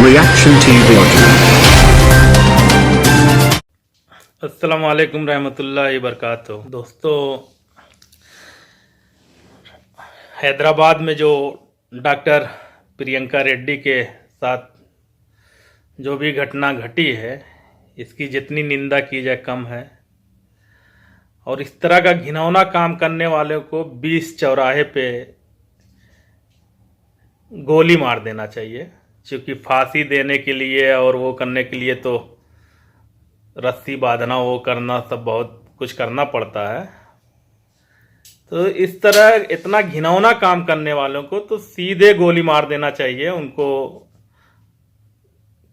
Reaction TV अस्सलाम वालेकुम रहमतुल्लाहि वबरकातुहू। दोस्तों, हैदराबाद में जो डॉक्टर प्रियंका रेड्डी के साथ जो भी घटना घटी है, इसकी जितनी निंदा की जाए कम है। और इस तरह का घिनौना काम करने वालों को 20 चौराहे पे गोली मार देना चाहिए, क्योंकि फांसी देने के लिए और वो करने के लिए तो रस्सी बांधना, वो करना, सब बहुत कुछ करना पड़ता है। तो इस तरह इतना घिनौना काम करने वालों को तो सीधे गोली मार देना चाहिए उनको,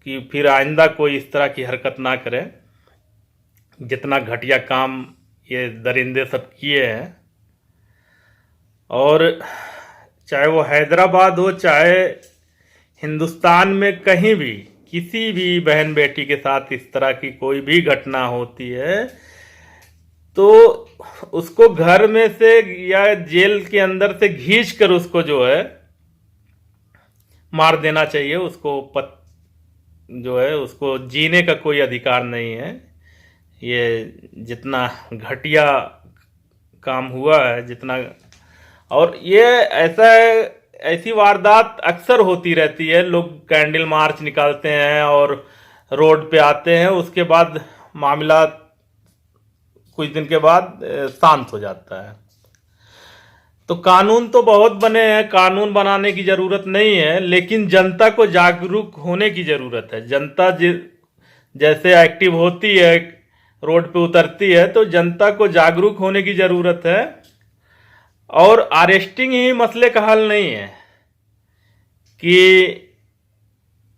कि फिर आइंदा कोई इस तरह की हरकत ना करे। जितना घटिया काम ये दरिंदे सब किए हैं, और चाहे वो हैदराबाद हो, चाहे हिंदुस्तान में कहीं भी किसी भी बहन बेटी के साथ इस तरह की कोई भी घटना होती है तो उसको घर में से या जेल के अंदर से खींच कर उसको जो है मार देना चाहिए। उसको जो है उसको जीने का कोई अधिकार नहीं है। ये जितना घटिया काम हुआ है, जितना, और ये ऐसा है, ऐसी वारदात अक्सर होती रहती है। लोग कैंडल मार्च निकालते हैं और रोड पे आते हैं, उसके बाद मामला कुछ दिन के बाद शांत हो जाता है। तो कानून तो बहुत बने हैं, कानून बनाने की जरूरत नहीं है, लेकिन जनता को जागरूक होने की जरूरत है। जनता जैसे एक्टिव होती है, रोड पे उतरती है, तो जनता को जागरूक होने की जरूरत है। और अरेस्टिंग ही मसले का हल नहीं है कि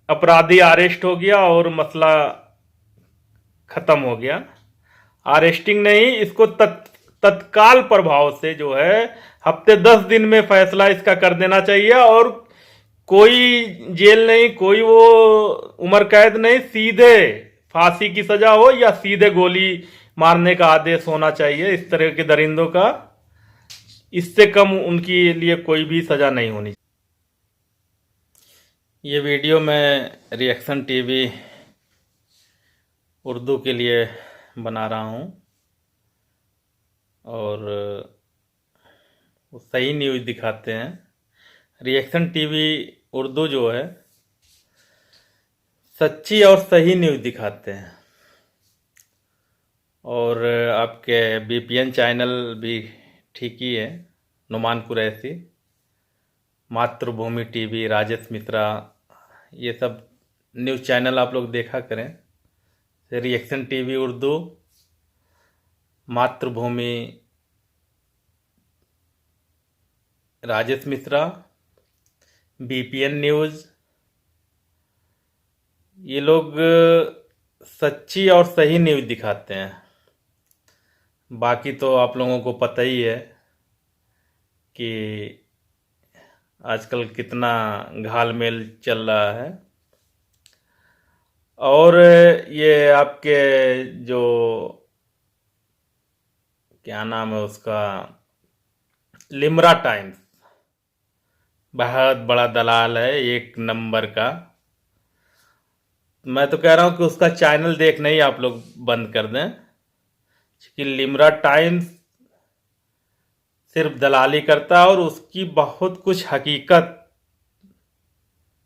अपराधी अरेस्ट हो गया और मसला खत्म हो गया। अरेस्टिंग नहीं, इसको तत्काल प्रभाव से जो है हफ्ते 10 दिन में फैसला इसका कर देना चाहिए। और कोई जेल नहीं, कोई वो उम्र कैद नहीं, सीधे फांसी की सजा हो या सीधे गोली मारने का आदेश होना चाहिए इस तरह के दरिंदों का। इससे कम उनके लिए कोई भी सजा नहीं होनी। ये वीडियो मैं रिएक्शन टीवी उर्दू के लिए बना रहा हूँ, और वो सही न्यूज़ दिखाते हैं। रिएक्शन टीवी उर्दू जो है सच्ची और सही न्यूज़ दिखाते हैं। और आपके बीपीएन चैनल भी ठीक ही है, नुमान कुरैशी, मातृभूमि टीवी, राजेश मिश्रा, ये सब न्यूज़ चैनल आप लोग देखा करें। रिएक्शन टीवी उर्दू, मातृभूमि, राजेश मिश्रा, बीपीएन न्यूज़, ये लोग सच्ची और सही न्यूज़ दिखाते हैं। बाकी तो आप लोगों को पता ही है कि आजकल कितना घालमेल चल रहा है। और ये आपके जो क्या नाम है उसका, लिमरा टाइम्स, बहुत बड़ा दलाल है, एक नंबर का। मैं तो कह रहा हूँ कि उसका चैनल देखना ही आप लोग बंद कर दें, क्योंकि लिमरा टाइम्स सिर्फ दलाली करता है और उसकी बहुत कुछ हकीकत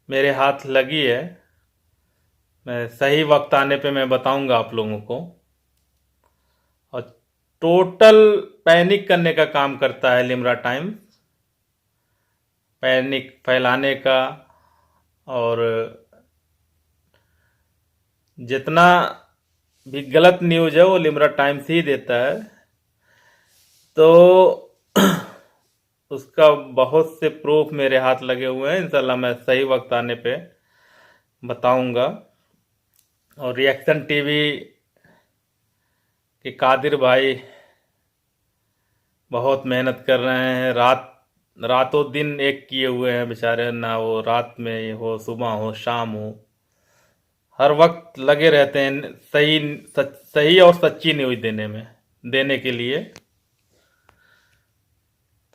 मेरे हाथ लगी है। मैं सही वक्त आने पे मैं बताऊंगा आप लोगों को। और टोटल पैनिक करने का काम करता है लिमरा टाइम्स, पैनिक फैलाने का। और जितना भी गलत न्यूज़ है वो लिमरा टाइम्स ही देता है। तो उसका बहुत से प्रूफ मेरे हाथ लगे हुए हैं, इंशाल्लाह मैं सही वक्त आने पे बताऊंगा। और रिएक्शन टीवी के कादिर भाई बहुत मेहनत कर रहे हैं, रातों दिन एक किए हुए हैं बेचारे, ना वो रात में हो, सुबह हो, शाम हो, हर वक्त लगे रहते हैं सही और सच्ची न्यूज़ देने के लिए।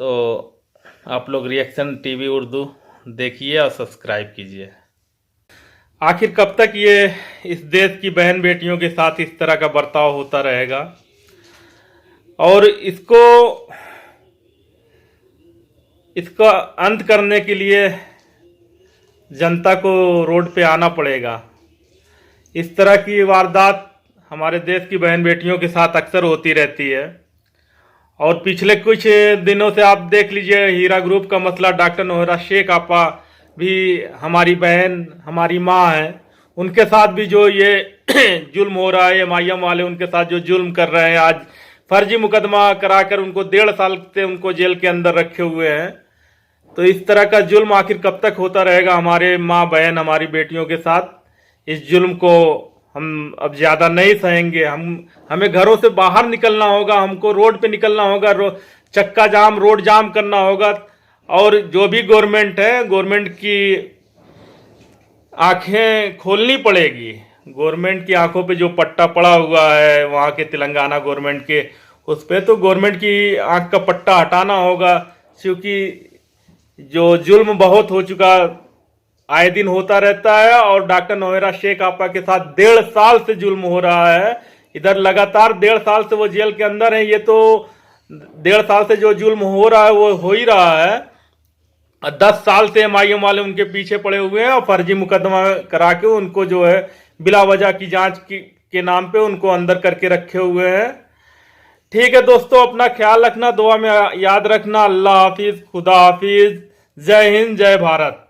तो आप लोग रिएक्शन टीवी उर्दू देखिए और सब्सक्राइब कीजिए। आखिर कब तक ये इस देश की बहन बेटियों के साथ इस तरह का बर्ताव होता रहेगा? और इसका अंत करने के लिए जनता को रोड पे आना पड़ेगा। इस तरह की वारदात हमारे देश की बहन बेटियों के साथ अक्सर होती रहती है। और पिछले कुछ दिनों से आप देख लीजिए, हीरा ग्रुप का मसला, डॉक्टर नोहरा शेख आपा भी हमारी बहन, हमारी माँ है, उनके साथ भी जो ये जुल्म हो रहा है, एमआईएम वाले उनके साथ जो जुल्म कर रहे हैं, आज फर्जी मुकदमा कराकर उनको 1.5 साल से उनको जेल के अंदर रखे हुए हैं। तो इस तरह का जुल्म आखिर कब तक होता रहेगा हमारे माँ बहन, हमारी बेटियों के साथ? इस जुल्म को हम अब ज्यादा नहीं सहेंगे। हमें घरों से बाहर निकलना होगा, हमको रोड पे निकलना होगा, चक्का जाम, रोड जाम करना होगा। और जो भी गवर्नमेंट है, गवर्नमेंट की आंखें खोलनी पड़ेगी। गवर्नमेंट की आंखों पे जो पट्टा पड़ा हुआ है वहाँ के तेलंगाना गवर्नमेंट के, उस पे तो गवर्नमेंट की आंख का पट्टा हटाना होगा, क्योंकि जो जुल्म बहुत हो चुका, आए दिन होता रहता है। और डॉक्टर नोहरा शेख आपा के साथ 1.5 साल से जुल्म हो रहा है। इधर लगातार 1.5 साल से वो जेल के अंदर है, ये तो 1.5 साल से जो जुल्म हो रहा है वो हो ही रहा है। 10 साल से एमआईएम वाले उनके पीछे पड़े हुए हैं और फर्जी मुकदमा करा के उनको जो है बिला वजह की जांच के नाम पे उनको अंदर करके रखे हुए हैं। ठीक है दोस्तों, अपना ख्याल रखना, दुआ में याद रखना। अल्लाह हाफिज, खुदा हाफिज, जय हिंद, जय भारत।